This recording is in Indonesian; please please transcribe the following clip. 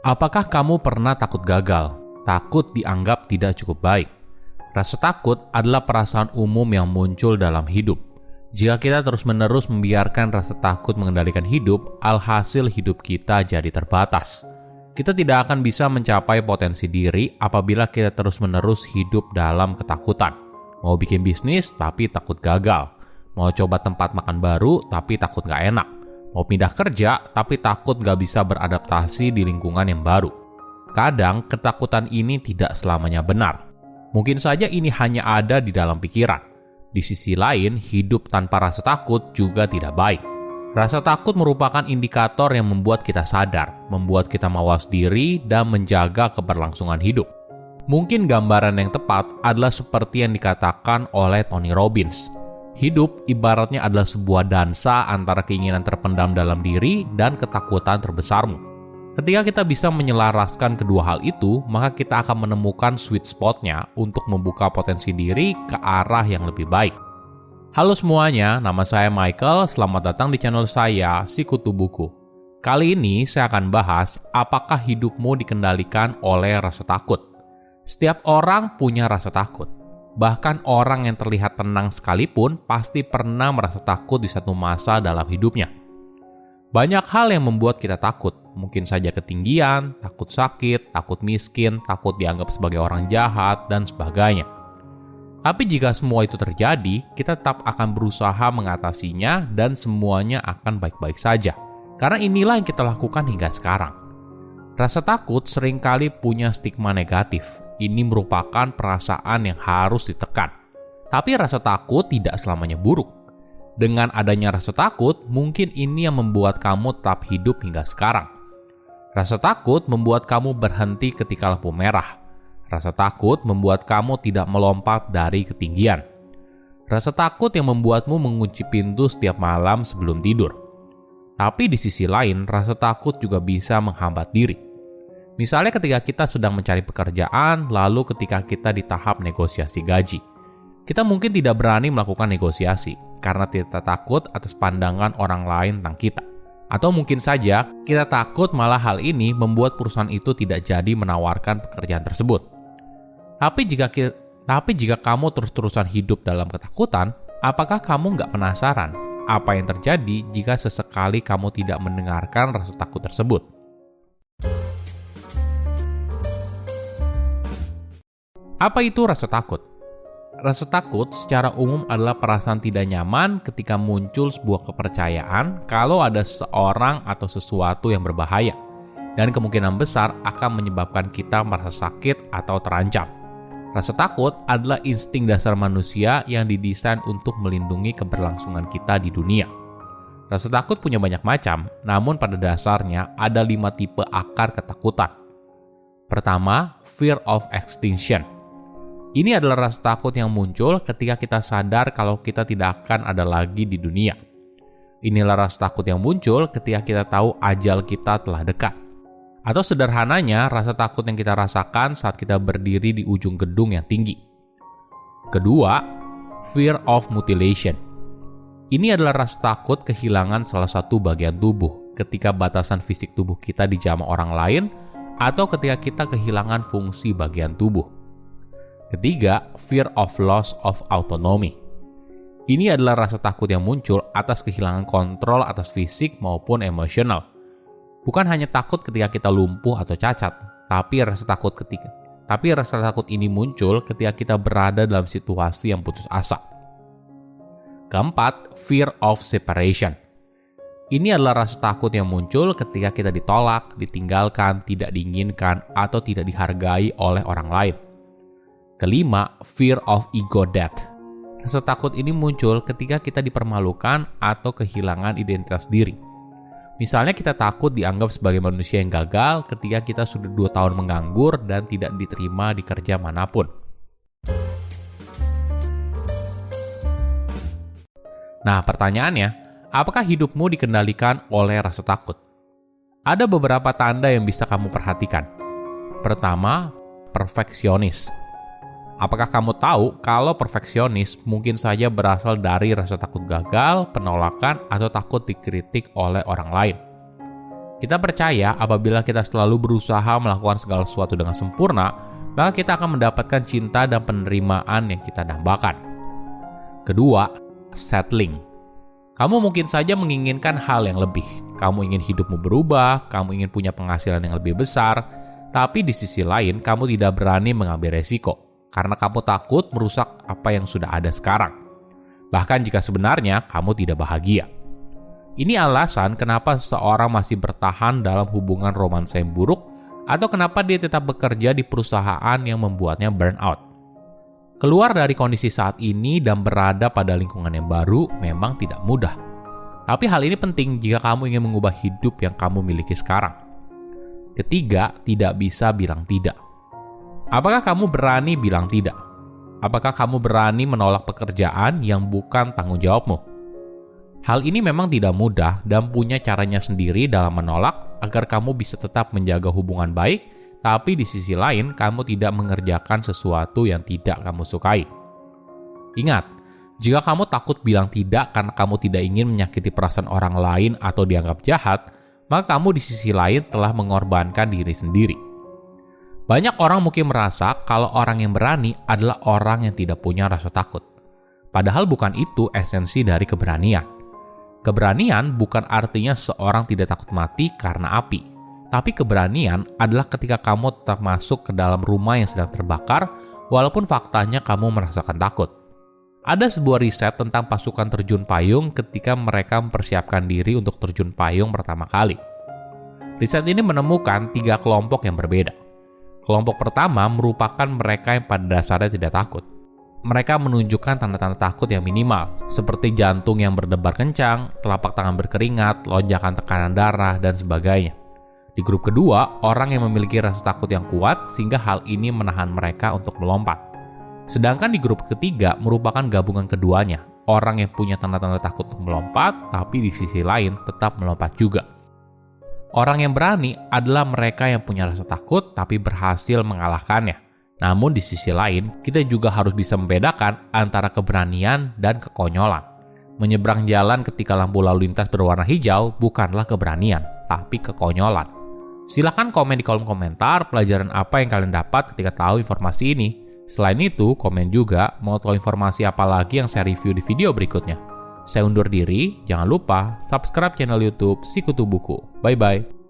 Apakah kamu pernah takut gagal? Takut dianggap tidak cukup baik? Rasa takut adalah perasaan umum yang muncul dalam hidup. Jika kita terus-menerus membiarkan rasa takut mengendalikan hidup, alhasil hidup kita jadi terbatas. Kita tidak akan bisa mencapai potensi diri apabila kita terus-menerus hidup dalam ketakutan. Mau bikin bisnis tapi takut gagal. Mau coba tempat makan baru tapi takut gak enak. Mau pindah kerja, tapi takut gak bisa beradaptasi di lingkungan yang baru. Kadang, ketakutan ini tidak selamanya benar. Mungkin saja ini hanya ada di dalam pikiran. Di sisi lain, hidup tanpa rasa takut juga tidak baik. Rasa takut merupakan indikator yang membuat kita sadar, membuat kita mawas diri, dan menjaga keberlangsungan hidup. Mungkin gambaran yang tepat adalah seperti yang dikatakan oleh Tony Robbins. Hidup ibaratnya adalah sebuah dansa antara keinginan terpendam dalam diri dan ketakutan terbesarmu. Ketika kita bisa menyelaraskan kedua hal itu, maka kita akan menemukan sweet spot-nya untuk membuka potensi diri ke arah yang lebih baik. Halo semuanya, nama saya Michael, selamat datang di channel saya, Sikutu Buku. Kali ini saya akan bahas apakah hidupmu dikendalikan oleh rasa takut. Setiap orang punya rasa takut. Bahkan orang yang terlihat tenang sekalipun pasti pernah merasa takut di satu masa dalam hidupnya. Banyak hal yang membuat kita takut, mungkin saja ketinggian, takut sakit, takut miskin, takut dianggap sebagai orang jahat, dan sebagainya. Tapi jika semua itu terjadi, kita tetap akan berusaha mengatasinya dan semuanya akan baik-baik saja. Karena inilah yang kita lakukan hingga sekarang. Rasa takut seringkali punya stigma negatif. Ini merupakan perasaan yang harus ditekan. Tapi rasa takut tidak selamanya buruk. Dengan adanya rasa takut, mungkin ini yang membuat kamu tetap hidup hingga sekarang. Rasa takut membuat kamu berhenti ketika lampu merah. Rasa takut membuat kamu tidak melompat dari ketinggian. Rasa takut yang membuatmu mengunci pintu setiap malam sebelum tidur. Tapi di sisi lain, rasa takut juga bisa menghambat diri. Misalnya ketika kita sedang mencari pekerjaan, lalu ketika kita di tahap negosiasi gaji. Kita mungkin tidak berani melakukan negosiasi, karena kita takut atas pandangan orang lain tentang kita. Atau mungkin saja, kita takut malah hal ini membuat perusahaan itu tidak jadi menawarkan pekerjaan tersebut. Tapi jika kamu terus-terusan hidup dalam ketakutan, apakah kamu nggak penasaran apa yang terjadi jika sesekali kamu tidak mendengarkan rasa takut tersebut? Apa itu rasa takut? Rasa takut secara umum adalah perasaan tidak nyaman ketika muncul sebuah kepercayaan kalau ada seseorang atau sesuatu yang berbahaya, dan kemungkinan besar akan menyebabkan kita merasa sakit atau terancam. Rasa takut adalah insting dasar manusia yang didesain untuk melindungi keberlangsungan kita di dunia. Rasa takut punya banyak macam, namun pada dasarnya ada 5 tipe akar ketakutan. Pertama, fear of extinction. Ini adalah rasa takut yang muncul ketika kita sadar kalau kita tidak akan ada lagi di dunia. Inilah rasa takut yang muncul ketika kita tahu ajal kita telah dekat. Atau sederhananya, rasa takut yang kita rasakan saat kita berdiri di ujung gedung yang tinggi. Kedua, fear of mutilation. Ini adalah rasa takut kehilangan salah satu bagian tubuh ketika batasan fisik tubuh kita dijamah orang lain atau ketika kita kehilangan fungsi bagian tubuh. Ketiga, fear of loss of autonomy. Ini adalah rasa takut yang muncul atas kehilangan kontrol atas fisik maupun emosional. Bukan hanya takut ketika kita lumpuh atau cacat, tapi rasa takut ini muncul ketika kita berada dalam situasi yang putus asa. Keempat, fear of separation. Ini adalah rasa takut yang muncul ketika kita ditolak, ditinggalkan, tidak diinginkan, atau tidak dihargai oleh orang lain. Kelima, fear of ego death. Rasa takut ini muncul ketika kita dipermalukan atau kehilangan identitas diri. Misalnya kita takut dianggap sebagai manusia yang gagal ketika kita sudah 2 tahun menganggur dan tidak diterima di kerja manapun. Nah, pertanyaannya, apakah hidupmu dikendalikan oleh rasa takut? Ada beberapa tanda yang bisa kamu perhatikan. Pertama, perfeksionis. Apakah kamu tahu kalau perfeksionis mungkin saja berasal dari rasa takut gagal, penolakan, atau takut dikritik oleh orang lain? Kita percaya apabila kita selalu berusaha melakukan segala sesuatu dengan sempurna, maka kita akan mendapatkan cinta dan penerimaan yang kita dambakan. Kedua, settling. Kamu mungkin saja menginginkan hal yang lebih. Kamu ingin hidupmu berubah, kamu ingin punya penghasilan yang lebih besar, tapi di sisi lain kamu tidak berani mengambil resiko, karena kamu takut merusak apa yang sudah ada sekarang. Bahkan jika sebenarnya kamu tidak bahagia. Ini alasan kenapa seseorang masih bertahan dalam hubungan romansa yang buruk atau kenapa dia tetap bekerja di perusahaan yang membuatnya burnout. Keluar dari kondisi saat ini dan berada pada lingkungan yang baru memang tidak mudah. Tapi hal ini penting jika kamu ingin mengubah hidup yang kamu miliki sekarang. Ketiga, tidak bisa bilang tidak. Apakah kamu berani bilang tidak? Apakah kamu berani menolak pekerjaan yang bukan tanggung jawabmu? Hal ini memang tidak mudah dan punya caranya sendiri dalam menolak agar kamu bisa tetap menjaga hubungan baik, tapi di sisi lain kamu tidak mengerjakan sesuatu yang tidak kamu sukai. Ingat, jika kamu takut bilang tidak karena kamu tidak ingin menyakiti perasaan orang lain atau dianggap jahat, maka kamu di sisi lain telah mengorbankan diri sendiri. Banyak orang mungkin merasa kalau orang yang berani adalah orang yang tidak punya rasa takut. Padahal bukan itu esensi dari keberanian. Keberanian bukan artinya seorang tidak takut mati karena api. Tapi keberanian adalah ketika kamu tetap masuk ke dalam rumah yang sedang terbakar, walaupun faktanya kamu merasakan takut. Ada sebuah riset tentang pasukan terjun payung ketika mereka mempersiapkan diri untuk terjun payung pertama kali. Riset ini menemukan 3 kelompok yang berbeda. Kelompok pertama merupakan mereka yang pada dasarnya tidak takut. Mereka menunjukkan tanda-tanda takut yang minimal, seperti jantung yang berdebar kencang, telapak tangan berkeringat, lonjakan tekanan darah, dan sebagainya. Di grup kedua, orang yang memiliki rasa takut yang kuat sehingga hal ini menahan mereka untuk melompat. Sedangkan di grup ketiga merupakan gabungan keduanya, orang yang punya tanda-tanda takut untuk melompat, tapi di sisi lain tetap melompat juga. Orang yang berani adalah mereka yang punya rasa takut tapi berhasil mengalahkannya. Namun di sisi lain, kita juga harus bisa membedakan antara keberanian dan kekonyolan. Menyeberang jalan ketika lampu lalu lintas berwarna hijau bukanlah keberanian, tapi kekonyolan. Silahkan komen di kolom komentar pelajaran apa yang kalian dapat ketika tahu informasi ini. Selain itu, komen juga mau tahu informasi apa lagi yang saya review di video berikutnya. Saya undur diri, jangan lupa subscribe channel YouTube Sikutu Buku. Bye-bye.